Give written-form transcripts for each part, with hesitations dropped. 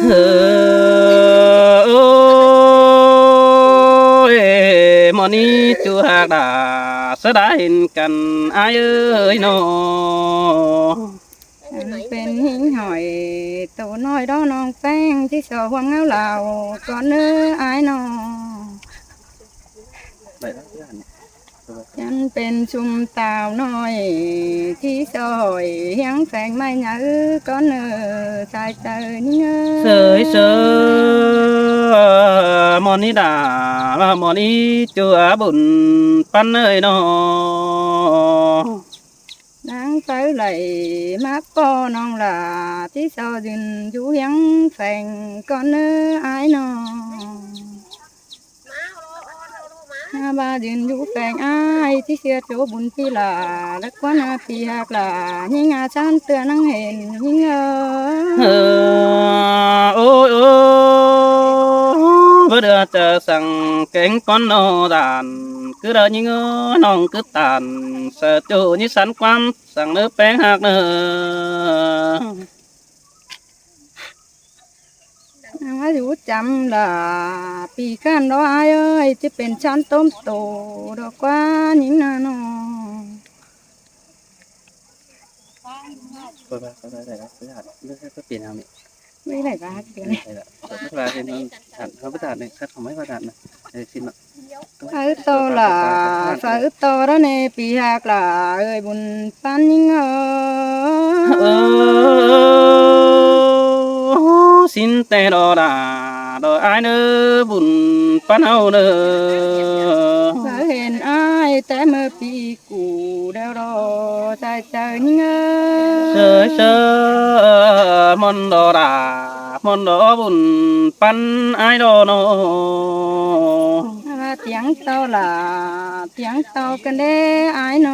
ơi mò ni chưa hạt đã sẽ đã hình cần ai ơi nó เป็นหิ่งหอยตัวน้อยดอกน้องแป้งที่สอความเงาเหล่าก่อนเนื้ออายนอฉันเป็นชุมตาวน้อยที่ซอยเฮียงแฝงไม่หนาก่อนเนื้อชายเตยนี่เง sơi sơi mò ni đã mò ni chưa bùn pan ơi nó นางเตยไหลมาป้อน้องหล่าที่ซอดินอยู่เฮียงแฝงก่อนเนื้ออายนอ ba दिन du phèn ai tí xưa chỗ bún phi là đất quá na phi hạt là nhưng chan tựa năng hẹn nhưng ôi ôi bữa đưa chờ sang cánh con nó đàn cứ đợi những nòng cứ tàn sợ chỗ như sắn quan sang nước bé hạt nữa nói dù chậm là phi can đó ai ơi chứเป็นชั้นต้มโตดอกว่าnhữngนาโน có tiền nào nhỉ ไม่ไหลบ้าเกิน và thì nó hẳn không có này khác không mấy qua đạn này xin ạ phải to là phải to đó nè phi hạt là ơi buồn pan những xin tè đò đà đò ai nữa buồn pan hậu nữa phải hẹn ai té mơ phi cụ đeo đò chạy chạy những sơ sơ mòn đò đà mòn đò buồn pan ai đò nó tiếng tao là tiếng tao cần đê ai nó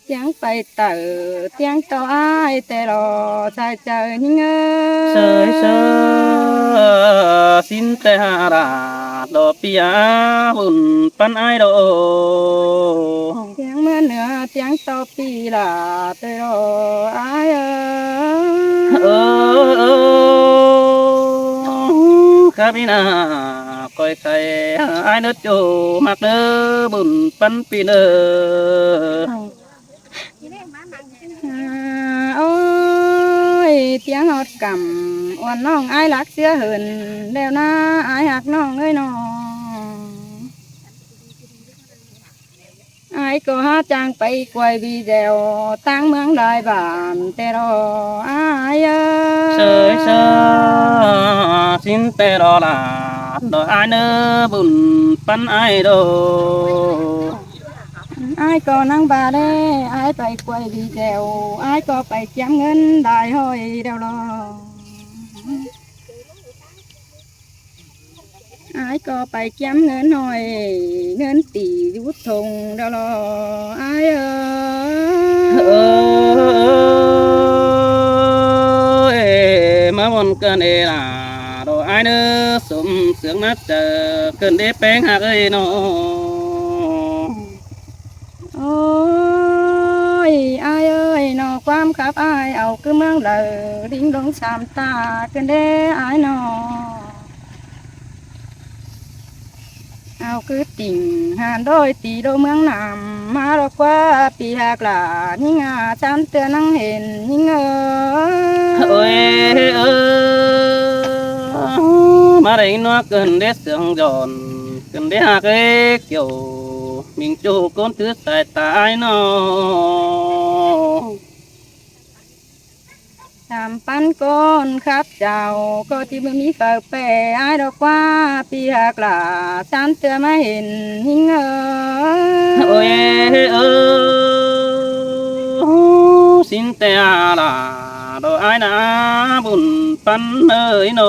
tiếng phải tử tiếng tao ai tê lo chạy chạy những sơ sơ xin tè hà đà đò pia buồn pan ai đò tiếng mưa nữa tiếng tao pi là tê lo ai Kabina coi khai ai nữa chỗ mặc nữa bùn pan pin nữa ôi tiếng hót cầm oanน้องai lạc xưa hơn đeo na ai hạcน้องơi nó ai có hát trang bay quay video tăng mướn đại bản tê rò ai sơi sơ xin tê rò là đò ai nữa bùn pan ai đâu ai có năng bà đê ai bay quay video ai có bay kiếm ngân đại hội đeo lo ai có bay kiếm ngân hồi ngân tỷ rút thùng đeo lo ai ơi mà muốn cơn ê là đồ ai nữa sum sướng nát chờ cơn đế bén hạt ơi nó ôi ai ơi nóความkhắp aiเอาcứ mang lời đinh đóng xàm ta cơn đế ai nó ao cứ tình hàn đôi tỷ đô mương nằm mà đó qua pi hạt là nhưng chan tựa năng hẹn nhưng ôi mà đấy nó cần đế sướng giòn cần đế hạt ấy kiểu mình chủ con thứ sai tai nó làm pan con khắp chào có thì mới mi phật bè ai đó qua pi hạt là chan tựa mà hẹn nhưng ôi xin tè là đồ ai đã buồn pan ơi nó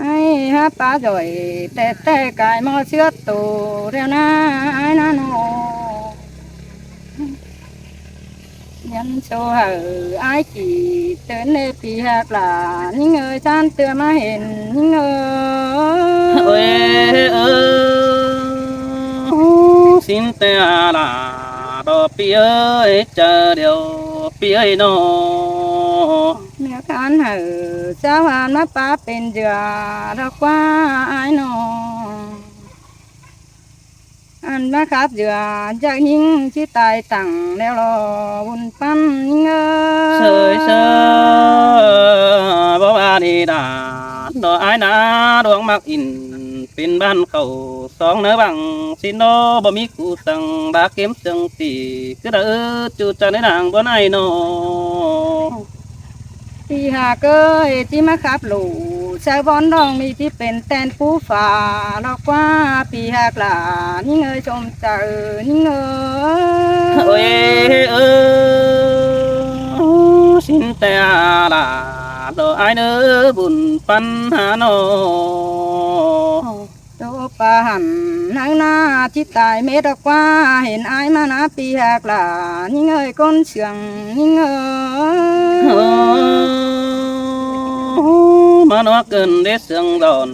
ai hát ba rồi tê tê cái mò xưa tù reo na ai na nó nhân số hở ai chỉ tới nơi phi hạt là những người chan tựa mà hẹn những ôi xin tè là đồ pi ơi chờ điều ปีเอ้ยโน เนื้อคานหือเจ้าหานมาป้าเป็นเดือดอกว่าไอ้หนออันนะครับเดือจากยิงที่ตายตั้งแล้วรอบุญปั้นยิงเสยเสยบ่ว่าดีดาดอกไอ้นาดวงมักอินเป็นบ้านเขาสองเนื้อบังสินโนบ่มีกูสังบาเข็มจังตีคือเด้อจูจันในนางบ่ไอ้โน ปีหาเกยที่มาขับหลูชาวบอนดองมีที่เป็นแตนผู้ฝ่าดอกว่าปีหากลานี่เงยชมเจอนี่เง โอ้ยย เอสินแต่ลาดอกไอ้เนื้อบุญปันหาโน โตปาหันนางนาที่ตายเมตกว่าเห็นอายมานาปีหากลานี่เงยก้นเฉียงนี่เง โอ้ ย mà nó cần để sương đòn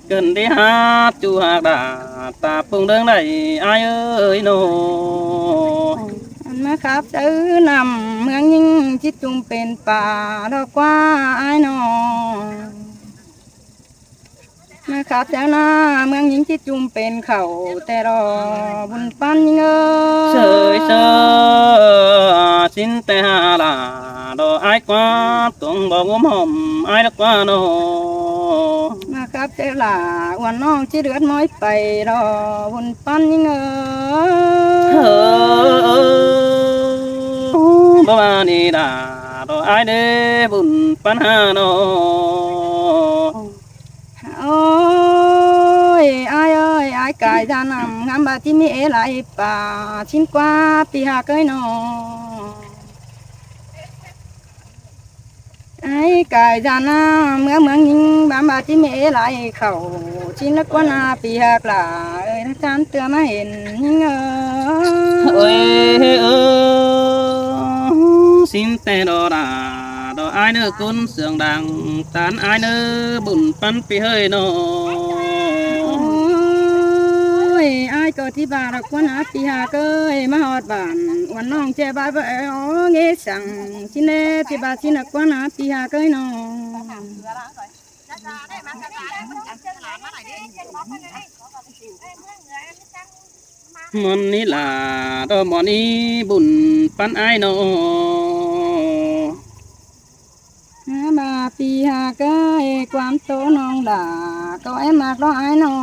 cần để hát chu hạc đà ta phùng đường này ai ơi nô อันมาครับซื้อนำเมืองยิ่งจิตจุงเป็นป่าดอกว่าอายนอมาครับเจ้าหน้าเมืองยิ่งจิตจุงเป็นเขาแต่รอบุญปันยิ่งsơi sơ xin te hà là đồ ai quá tuồng bò gốm hòm ai đã qua nô มาครับเจ้าหล่าวันน้องจิเดือดม้อยไปรอบุญปันยิ่งbà bà đi đà đồ ai để bùn pan hà nô โอ้ยอายเอ้ยอายกายจานำงามบาที่มีเอไหลป่าชินกว่าปีหาเกยนอไอ้กายจานาเมืองยิงบามบาที่มีเอไหลเขาชินละกว่านาปีหากลาเอ้ยถ้าจานเตือมาเห็นยิงơi xin te đồ đà đồ ai nữa cún sườn đằng tán ai nữa bùn pan pi hơi nô โอ้ยอายก็ที่บารักว่านาปีหาเกยมาหอดบ้านวันน้องเจ็บายบ่เอ๋อเงสั่งชินเนที่บาชินักว่านาปีหาเกยนอ món ní là đồ món ní bùn pan ai nô บาปีหาเกยความโตน้องด่าก็ไอ้มากร้อยนอ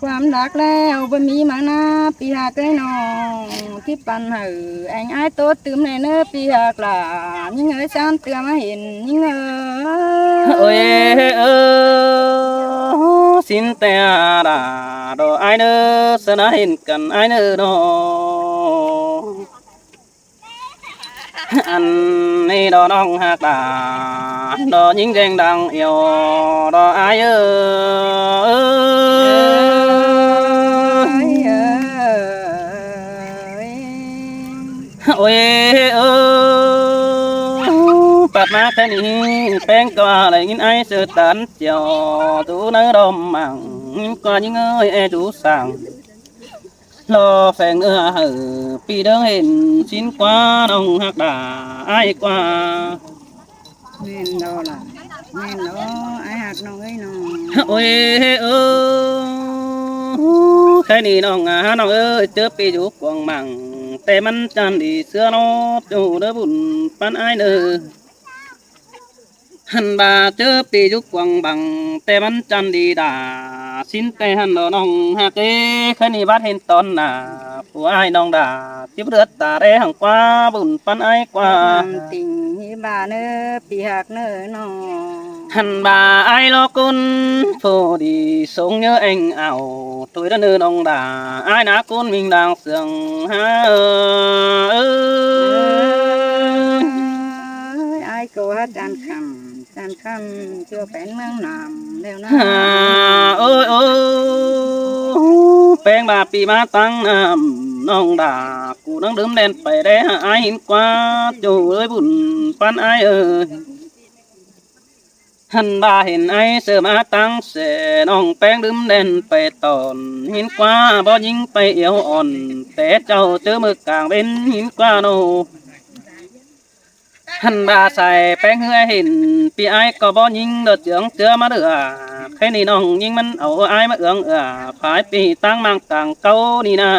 ความรักแล้วบ่มีมานาปีหาเกยนอที่ปันหือแองไอ้โตตื่มในเนื้อปีหากลายิ่งเอ้ยจานเตือมาเห็นยิ่งơi xin te đà đồ ai nữa sẽ nói hình cần ai nữa nô anh đi đồ nong hạt đà đồ những danh đằng yêu đồ ai ơi bạt má thế này bén qua lại những ai sự tán chiều tú nơi đom mảng qua những ơi e chú sang lo phèn ưa hở pi đỡ hình xin qua đông hạt đà ai qua แม่นดอล่ะแม่นดอไอ้หักน้องเอ้ยน้อง ôi cái này nó ơi chớ pi chú quăng mảng tè mắn chan đi xưa nó chú đỡ bùn pan ai nữa hắn bà chớ pi chú quăng bằng tè mắn chan đi đà xin tè hắn đó nong hạt cái này bắt hình ton là của ai nong đà tiếp rớt tà đê hàng qua bùn pan ai qua ติ่งฮิบาเนื้อปีหักเนื้อน้อง hắn bà ai lo con phô đi sống nhớ anh ảo tôi đã nơ nong đà ai ná con mình đang sương ha ai cô hát đàn khăm chưa bén mương nằm đều na ôi bèn bà pi ma tăng nong đà cụ đang đớm đen phải đé ai hin qua chủ ơi bùn pan ai ơi หันบาเห็นไอเสือมาตั้งเสน้องแป้งดื่มเด่นไปตอนหินกว่าบ่ยิงไปเอียวอ่อนแต่เจ้าเจอมือกลางเป็นหินกว่าโนหันบาใส่แป้งเหือเห็นปีไอก็บ่ยิงเดือดเจืองเจือมาเดือแค่นี้น้องยิงมันเอาไอมาเอืองผายปีตั้งมังต่างเก้านี่นะ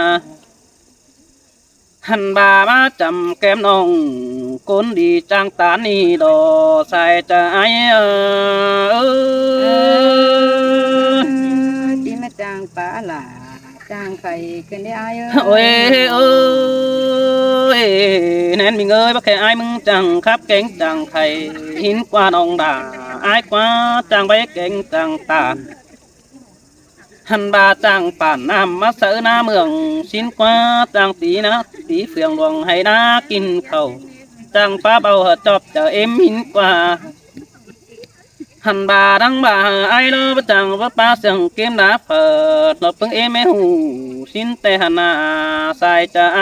หันบามาจำแก้มน้องคนดีจางตานี่ดอใส่จะไอที่มาจางปลาหล่าจางไข่กันได้อ้าย โอ้ยเอ้ยแน่นมีเงยบ่แค่ไอมึงจังครับเก่งจังไข่หินกว่าน้องด่าไอกว่าจังไปเก่งจังตาหันบาจังป่านน้ำมาเสือหน้าเมืองสินกว่าจังตีนะตีเฟืองหลวงให้นากินเขาจังป้าเบาจอบเจอเอ็มหินกว่าหันบาดังบาไอโลบจังว่าป้าเสียงเกมดาเปิดเราเพิ่งเอ็มหูสินแต่หันนาใส่จะไอ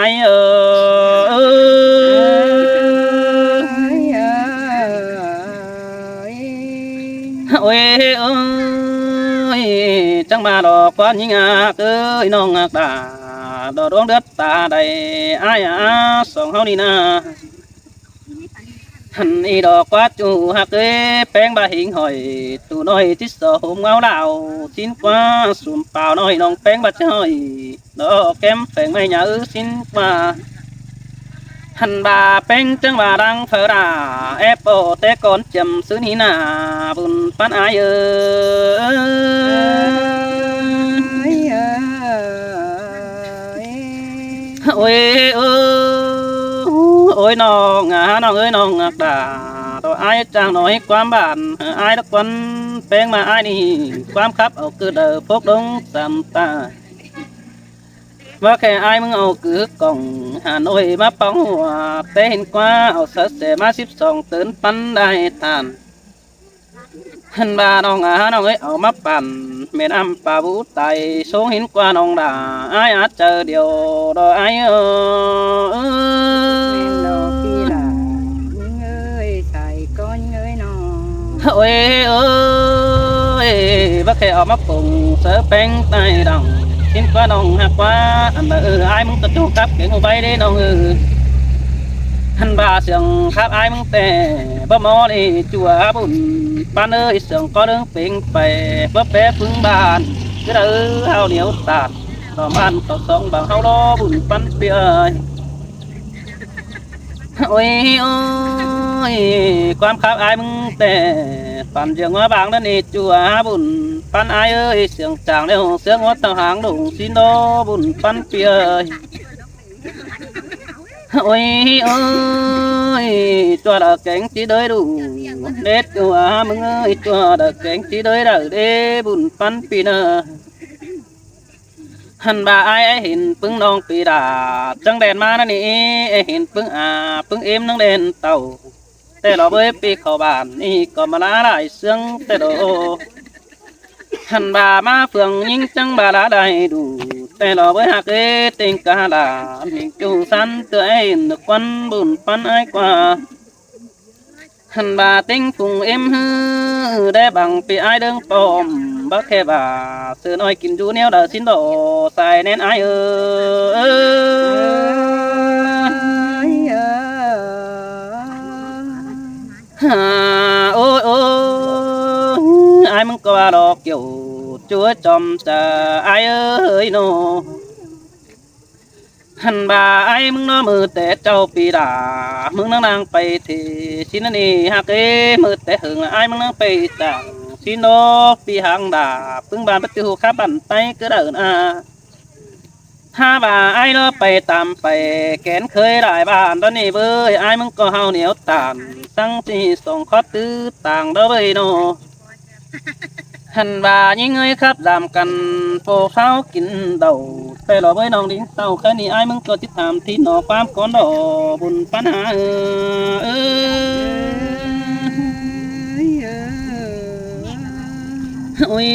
โอ้ยเอ้ยจังมาดอกควันยิงเอ้ยน้องตาดอกดวงเดือดตาใดอายสองเฮานี่นะหันอีดอกกว่าจูหักเอ้แป้งบาหิงหอยตูน้อยที่สมเงาดาวสินกว่าสุ่มเปล่าน้อยน้องแป้งบาจ้อยดอกแก้มแฝงไม่หยาสินกว่าหันบาเป็นจังบาดังเฟราแอปโปแต่ก่อนจำซื้อนี่นาบุญปันอายโอ้ยโอ้ยน้องน้องเอ้ยน้องตาตัวอายจังหน่อยความบานอายทุกวันแป้งมาอายนี่ความคับเอาคือเดิมพกดงสามตาว่าแค่อายมึงเอาคือกล่องหาหน่อยมาป้องหัวแต่เห็นกว่าเอาเสมา12ตื่นปันได้ทานหันบาน้องน้องเอ้ยเอามาปั่นเม็ดอ้ำปลาบูไตสูงเห็นกว่าน้องด่าอายอาจเจอเดียวดออายโอ้ยเอ้ยว่าแค่เอามาปรุงเสือแป้งใต้ดองกินกว่าน้องหักว่าอันอายมึงตะจูกับเก่งไปได้น้องหันบาเสียงครับอายมึงแต่บ่มอนี่จั่วบุญปานเอ้ยเสียงก็เรื่องเป็นไปบ่แปรพึ่งบ้านก็เด้อเฮาเหนียวตาดต่อบ้านต่อสองบางเฮารอบุญปันเปียโอ้ยโอ้ยความครับอายมึงแต่ปั่นเสียงว่าบางนั่นนี่จั่วบุญปันอายเอ้ยเสียงจางแล้วเสียงว่าต่างหางดุงสินโดบุญปันเปียโอ้ยโอ้ยจั่วดอกแกงchỉ đới đủ đếtจั่วมึงเอ้ยจั่วดอกแกงchỉ đới đỡ đêบุญปันปีเนอหันบาไอเห็นปึ้งน้องปีดาจังแดนมานั่นนี่เห็นปึ้งปึ้งเอ็มน้องเด่นเต่าแต่เราเบ้ปีเข้าบ้านนี่ก็มาลาได้เสียงแต่โดหันบามาเฟืองยิงจังบาลาได้ดูแต่เราเบ้หักเต็งกาลามิงจูสันตัวเอ็นควันบุญปันไอกว่าหันบาเต็งฟุงเอ็มฮือได้บังปีไอเดิงปอมบักแค่บาเสือน้อยกินจูเนียวเดาสินโดใส่แน่นไอโอ้ยโอ้ยไอมึงก็ว่าดอกเกี่ยวจัวจอมจะไอเอ้ยโนหันบาไอมึงน้อมือแต่เจ้าปีดามึงนั่งนั่งไปที่สินนี่ฮักมือแต่หึงไอมึงนั่งไปต่างสิโนปีหางดาพึ่งบานประตูข้าบันไปก็เดินถ้าบ่าไอ้เราไปตามไปแกนเคยได้บ้านตอนนี้เบ้ยไอ้มึงก็เฮาเหนียวตานตั้งที่ส่งคอตื้อต่างเด้อเบ้ยโนหันบ่ายิงเอ้ยครับดามกันโปเขากินเดาแต่เราเบ้ยน้องดิ้งเต่าแค่นี้ไอ้มึงก็ติดตามที่หนอความก้อนดอบุญปัญหาโอ้ย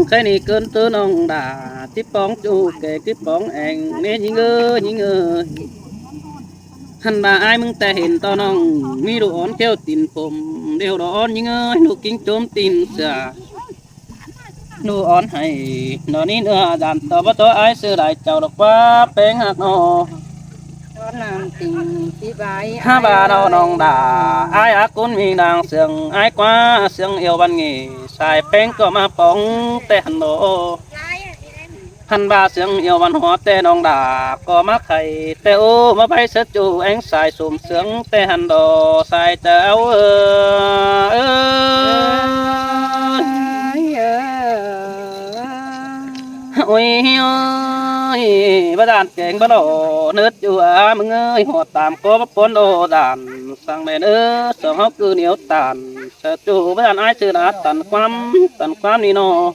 แค่นี้เกินตัวน้องด่าที่ป้องจูแกที่ป้องแองเนี่ยยิงเอ้ยหันบ่าไอ้มึงแต่เห็นตอนน้องมีดูอ่อนแก้วตินผม đều đó những ơi nụ kính tôm tin xà nụ on hay nó ní nữa dàn tao bắt tôi ai xưa đại chào được quá bén hạt nó đó làm tình tí bài ha bà đâu nong đà ai á cún mi đang sương ai quá sương yêu ban nghỉ xài bén có mà bóng tè hẳn đồ hẳn bà sương yêu văn hóa tè nong đà có mắc thầy tè ô mà bay sớt chu ánh xài sùm sương tè hẳn đồ xài tèo ôi ơi bắt đàn kẹng bắt đầu nứt chùa mừng ơi họ tạm có bắt con đồ đàn sang này nữa sớm hóc cứ níu tàn sợ chủ bắt đàn ai chưa đã tàn quam đi nó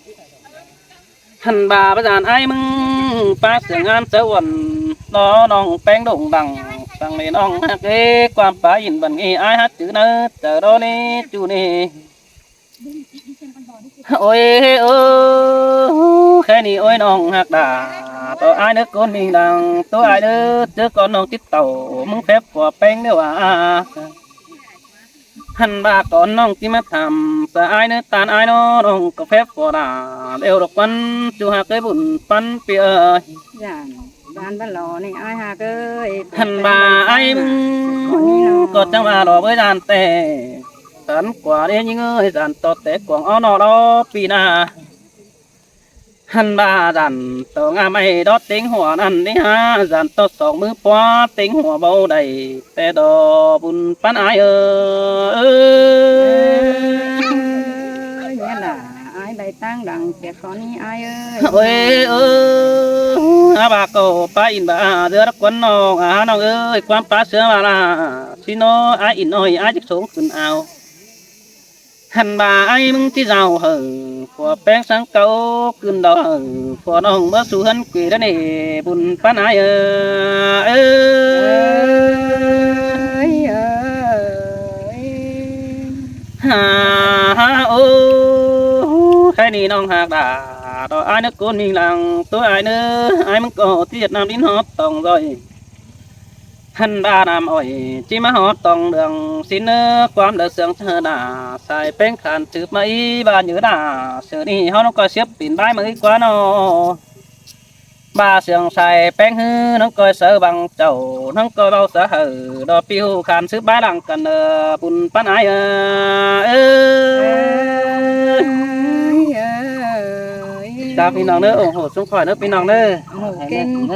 hằn bà bắt đàn ai mừng phát sương an sớ quần nó nong bén đụng đằng sang này nong cái quan phá nhìn bằng nghe ai hát chữ nữa chờ đó đi chú đi ôi ơi khe ni ôi nong hạt đà tôi ai nữa con mình đang tôi ai nữa chứ con nong tít tàu muốn phép của bén nữa à hằn bà con nong chỉ mất thầm sợ ai nữa tàn ai nó nong có phép của đà đều được quân chú hạt cái bùn phân bia giản ban ban lò này ai hà ơi hằn bà ai có chẳng bà đỏ với đàn tè tấn quả đi những ơi đàn to té quảng ó nọ đó pina hằn bà đàn to ngà mày đó tính hỏa nằn đi ha đàn to sòng mưa quá tính hỏa bầu đầy té đò bùn pan ai ơi nghĩa là ai bày tăng đằng trẻ con đi ai ơi ơi bà cầu pa in bà đưa đất quân nó nó ơi quan pa sướng bà là xin nó ai in nói ai chắc xuống quần áo hằn bà ai mừng tí giàu hở của bén sáng câu cơn đó hở của nông bớt su hân quỷ đó này bùn pan ai ơi ha ô cái này nông hạt đà đó ai nước con mình làng tôi ai nữa ai mừng có tiết nam đến hót tòng rồi hằn ba nam ỏi chỉ mà hót tòng đường xin nước quan đời sương thơ đà xài bén khăn chữ mấy ba nhớ đà sửa đi họ nó coi xếp pin bãi mới quá nó ba sương xài bén hư nó coi sợ bằng chầu nó coi bao sợ hở đó piu khăn chữ bãi đằng cần bùn pan ai ta pin nòng nữa ủng hộ xuống khỏi nữa pin nòng nữa kênh